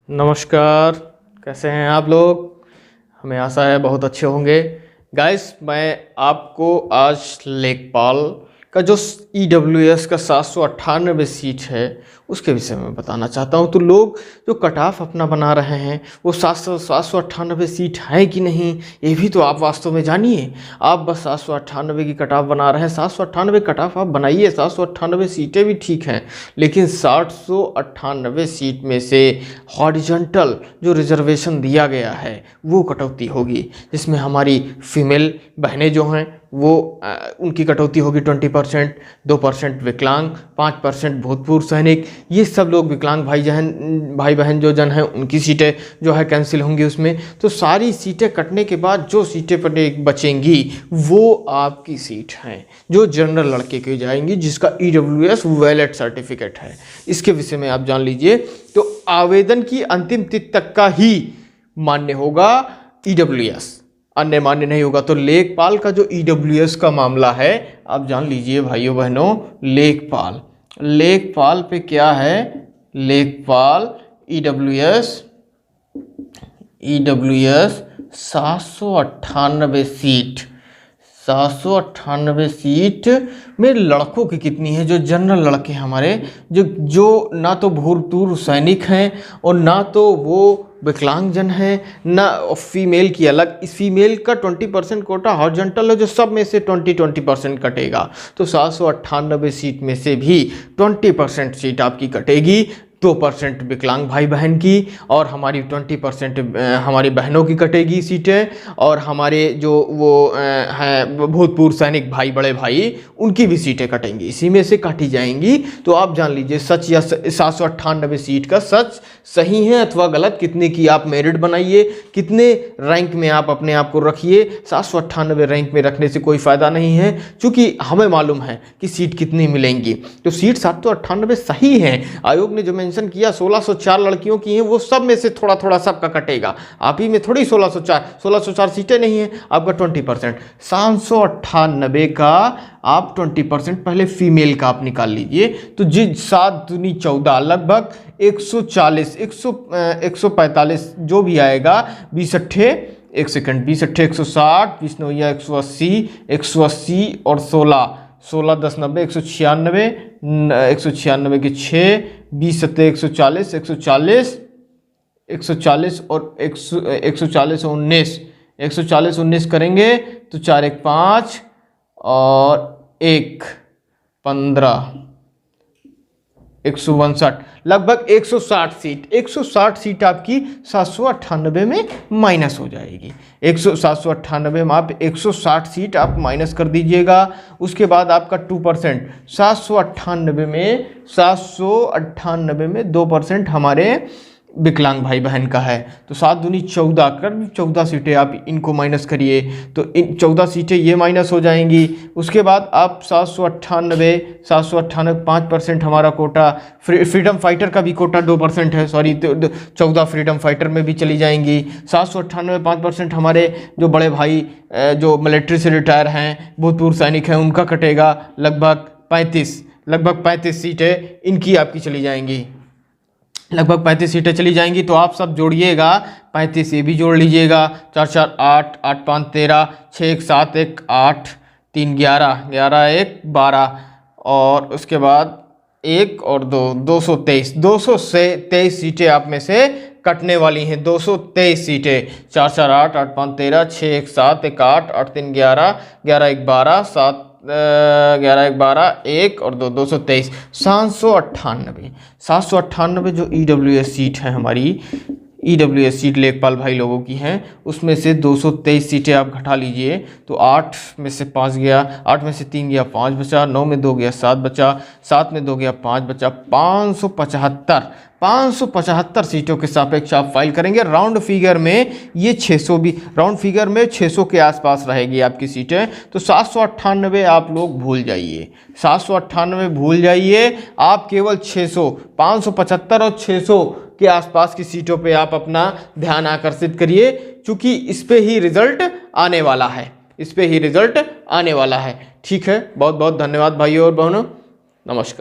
नमस्कार। कैसे हैं आप लोग? हमें आशा है बहुत अच्छे होंगे। गाइस, मैं आपको आज लेखपाल का जो EWS का 798 सीट है उसके विषय में बताना चाहता हूं। तो लोग जो कट ऑफ अपना बना रहे हैं वो 798 सीट है कि नहीं, ये भी तो आप वास्तव में जानिए। आप बस 798 की कट ऑफ बना रहे हैं। 798 कट ऑफ आप बनाइए, 798 सीटें भी ठीक हैं, लेकिन 798 सीट में से हॉरिजॉन्टल जो रिजर्वेशन दिया गया है वो कटौती होगी, जिसमें हमारी फीमेल बहनें जो हैं वो उनकी कटौती होगी 20%, 2% विकलांग, 5% भूतपूर्व सैनिक। ये सब लोग विकलांग भाई बहन जो जन हैं उनकी सीटें जो है कैंसिल होंगी उसमें। तो सारी सीटें कटने के बाद जो सीटें बचेंगी वो आपकी सीट हैं जो जनरल लड़के की जाएंगी, जिसका EWS वैलिड सर्टिफिकेट है। इसके विषय में आप जान लीजिए। तो आवेदन की अंतिम तिथि तक का ही मान्य होगा EWS, अन्य मान्य नहीं होगा। तो लेखपाल का जो EWS का मामला है आप जान लीजिए भाइयों बहनों। लेखपाल पे क्या है? लेखपाल EWS 798 सीट। 798 सीट में लड़कों की कितनी है? जो जनरल लड़के हमारे जो ना तो भूतपूर्व सैनिक हैं और ना तो वो विकलांगजन है, ना फीमेल की अलग। इस फीमेल का 20% कोटा हॉरिजॉन्टल है, जो सब में से 20% कटेगा। तो 798 सीट में से भी 20% सीट आपकी कटेगी। 2% विकलांग भाई बहन की और हमारी 20% हमारी बहनों की कटेगी सीटें, और हमारे जो वो हैं भूतपूर्व सैनिक भाई, बड़े भाई, उनकी भी सीटें कटेंगी, इसी में से काटी जाएंगी। तो आप जान लीजिए सच या 798 सीट का सच सही है अथवा गलत। कितने की आप मेरिट बनाइए, कितने रैंक में आप अपने आप को रखिए। 798 रैंक में रखने से कोई फ़ायदा नहीं है, क्योंकि हमें मालूम है कि सीट कितनी मिलेंगी। तो सीट 798 सही है। आयोग ने जो मेंशन किया 1604 लड़कियों की हैं, वो सब में से थोड़ा थोड़ा सबका कटेगा। आप ही में थोड़ी 1604 सीटें नहीं हैं, आपका 20%। 798 का आप 20% पहले फीमेल का आप निकाल लीजिए। तो जी 7 दूनी 14, लगभग 140 145 जो भी आएगा। 20 अट्ठे 160, 20 नौया 180 और 16 10 90 196, 196 के 6, 20 सत्ते 140 और 140 और 19 करेंगे तो 4 1 5 और 1 15, 159, लगभग 160 सीट आपकी 798 में माइनस हो जाएगी। 798 में आप 160 सीट आप माइनस कर दीजिएगा। उसके बाद आपका 2%, 798 में 2% हमारे विकलांग भाई बहन का है। तो 7 दूनी 14 कर 14 सीटें आप इनको माइनस करिए, तो इन 14 सीटें ये माइनस हो जाएंगी। उसके बाद आप 798 5% हमारा कोटा, फ्रीडम फाइटर का भी कोटा 2% है, सॉरी 14 फ्रीडम फाइटर में भी चली जाएंगी। 798 5% हमारे जो बड़े भाई जो मिलिट्री से रिटायर हैं, भूतपूर्व सैनिक हैं, उनका कटेगा। लगभग 35 सीटें इनकी आपकी चली जाएंगी। लगभग 35 सीटें चली जाएंगी। तो आप सब जोड़िएगा, 35 ये भी जोड़ लीजिएगा। 4 4 8, 8 5 13, 6 1 7 1 8, 3 11, 11 1 12, और उसके बाद 1 और 2 223 सीटें आप में से कटने वाली हैं। 223 सीटें। 4 4 8, 8 5 13, 6 1 7 1 8, 8 3 11, 11 1 12, 11 1 12, 1 और 2 223। 798 जो EWS सीट है हमारी, EWS सीट लेखपाल भाई लोगों की हैं, उसमें से 223 सीटें आप घटा लीजिए। तो 8 में से 5 गया, 8 में से 3 गया 5 बचा, 9 में 2 गया 7 बचा, 7 में 2 गया 5 बचा। 575 सीटों के सापेक्ष आप फाइल करेंगे। राउंड फिगर में ये 600 भी, राउंड फिगर में 600 के आसपास रहेगी आपकी सीटें। तो 798 आप लोग भूल जाइए, 798 भूल जाइए। आप केवल 600, 575 और 600 के आसपास की सीटों पे आप अपना ध्यान आकर्षित करिए, क्योंकि इस पे ही रिजल्ट आने वाला है। ठीक है, बहुत बहुत धन्यवाद भाइयों और बहनों। नमस्कार।